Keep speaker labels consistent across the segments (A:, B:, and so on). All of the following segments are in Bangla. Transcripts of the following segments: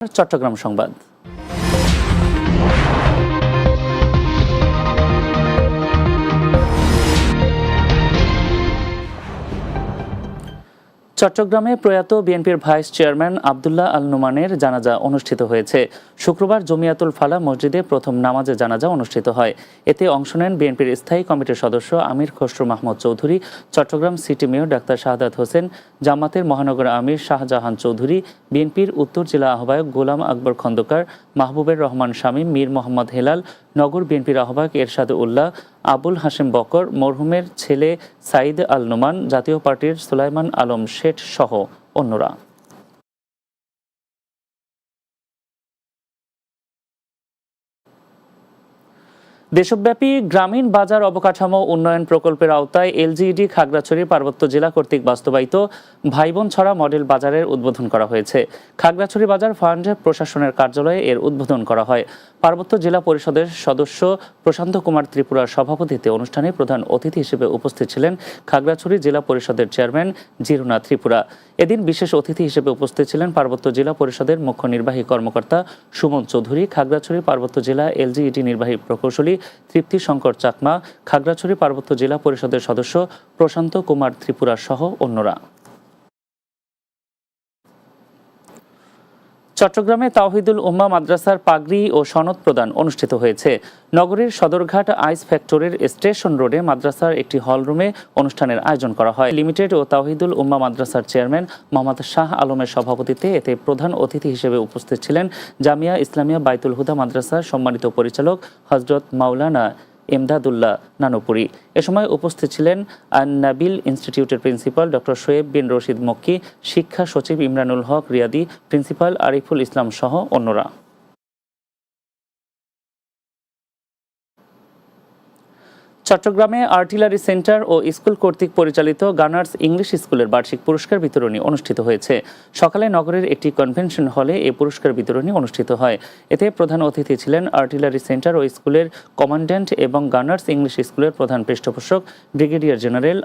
A: চট্টগ্রাম সংবাদ। চট্টগ্রামে প্রয়াত বিএনপির ভাইস চেয়ারম্যান আব্দুল্লাহ আল নোমানের জানাজা অনুষ্ঠিত হয়েছে। শুক্রবার জমিয়াতুল ফালা মসজিদে প্রথম নামাজে জানাজা অনুষ্ঠিত হয়। এতে অংশ নেন বিএনপির স্থায়ী কমিটির সদস্য Amir Khasru Mahmud Chowdhury, Chattogram city mayor doctor Shahadat Hossain, জামাতের মহানগর আমির শাহজাহান চৌধুরী, বিএনপির উত্তর জেলা আহ্বায়ক গোলাম আকবর খন্দকার, মাহবুবের রহমান শামীম, মীর মোহাম্মদ হেলাল, নগর বিএনপির আহ্বায়ক এরশাদ উল্লাহ, আবুল হাশেম বকর, মরহুমের ছেলে সাইদ আল নোমান, জাতীয় পার্টির সুলাইমান আলম শেঠ সহ অন্যরা। দেশব্যাপী গ্রামীণ বাজার অবকাঠামো উন্নয়ন প্রকল্পের আওতায় এলজিইডি খাগড়াছড়ি পার্বত্য জেলা কর্তৃক বাস্তবায়িত ভাইবোন ছড়া মডেল বাজারের উদ্বোধন করা হয়েছে। খাগড়াছড়ি বাজার ফান্ড প্রশাসনের কার্যালয়ে এর উদ্বোধন করা হয়। পার্বত্য জেলা পরিষদের সদস্য প্রশান্ত কুমার ত্রিপুরার সভাপতিত্বে অনুষ্ঠানে প্রধান অতিথি হিসেবে উপস্থিত ছিলেন খাগড়াছড়ি জেলা পরিষদের চেয়ারম্যান জিরুনা ত্রিপুরা। এদিন বিশেষ অতিথি হিসেবে উপস্থিত ছিলেন পার্বত্য জেলা পরিষদের মুখ্য নির্বাহী কর্মকর্তা সুমন চৌধুরী, খাগড়াছড়ি পার্বত্য জেলা এলজিইডি নির্বাহী প্রকৌশলী তৃপ্তি শঙ্কর চাকমা, খাগড়াছড়ি পার্বত্য জেলা পরিষদের সদস্য প্রশান্ত কুমার ত্রিপুরা সহ অন্যরা। চট্টগ্রামে তাওহিদুল উম্মাহ মাদ্রাসার পাগড়ি ও সনদ প্রদান অনুষ্ঠিত হয়েছে। নগরীর সদরঘাট আইস ফ্যাক্টরির স্টেশন রোডে মাদ্রাসার একটি হলরুমে অনুষ্ঠানের আয়োজন করা হয়। লিমিটেড ও তাওহিদুল উম্মাহ মাদ্রাসার চেয়ারম্যান মোহাম্মদ শাহ আলমের সভাপতিত্বে এতে প্রধান অতিথি হিসেবে উপস্থিত ছিলেন জামিয়া ইসলামিয়া বাইতুল হুদা মাদ্রাসার সম্মানিত পরিচালক হযরত মাওলানা এমদাদুল্লাহ নানুপুরি। এ সময় উপস্থিত ছিলেন আন-নাবিল ইনস্টিটিউটের প্রিন্সিপাল ডক্টর শোয়েব বিন রশিদ মক্কি, শিক্ষা সচিব ইমরানুল হক রিয়াদি, প্রিন্সিপাল আরিফুল ইসলাম সহ অন্যরা। চট্টগ্রামে আর্টিলারি সেন্টার ও স্কুল কর্তৃক পরিচালিত গানার্স ইংলিশ স্কুলের বার্ষিক পুরস্কার বিতরণী অনুষ্ঠিত হয়েছে। সকালে নগরের একটি কনভেনশন হলে এই পুরস্কার বিতরণী অনুষ্ঠিত হয়। এতে প্রধান অতিথি ছিলেন আর্টিলারি সেন্টার ও স্কুলের কমান্ড্যান্ট এবং গানার্স ইংলিশ স্কুলের প্রধান পৃষ্ঠপোষক ব্রিগেডিয়ার জেনারেল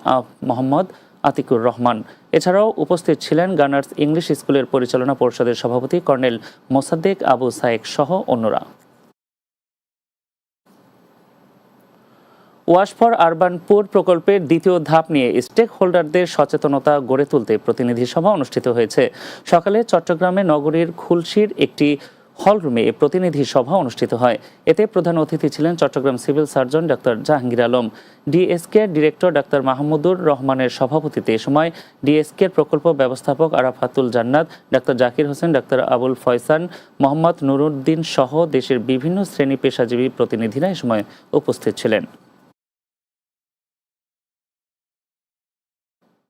A: মোহাম্মদ আতিকুর রহমান। এছাড়াও উপস্থিত ছিলেন গানার্স ইংলিশ স্কুলের পরিচালনা পরিষদের সভাপতি কর্নেল মোসাদ্দেক আবু সায়েক সহ অন্যরা। ওয়াশ ফর আরবান পুর প্রকল্পের দ্বিতীয় ধাপ নিয়ে স্টেক হোল্ডারদের সচেতনতা গড়ে তুলতে প্রতিনিধি সভা অনুষ্ঠিত হয়েছে। সকালে চট্টগ্রামে নগরীর খুলশীর একটি হলরুমে প্রতিনিধি সভা অনুষ্ঠিত হয়। এতে প্রধান অতিথি ছিলেন চট্টগ্রাম সিভিল সার্জন ডাক্তার জাহাঙ্গীর আলম। ডিএসকে ডিরেক্টর ডাক্তার মাহমুদুর রহমানের সভাপতিত্বে এ সময় ডিএসকে প্রকল্প ব্যবস্থাপক আরাফাতুল জান্নাত, ডাক্তার জাকির হোসেন, ডাক্তার আবুল ফয়সান, মোহাম্মদ নুরুদ্দিন সহ দেশের বিভিন্ন শ্রেণী পেশাজীবী প্রতিনিধিরা এ সময় উপস্থিত ছিলেন।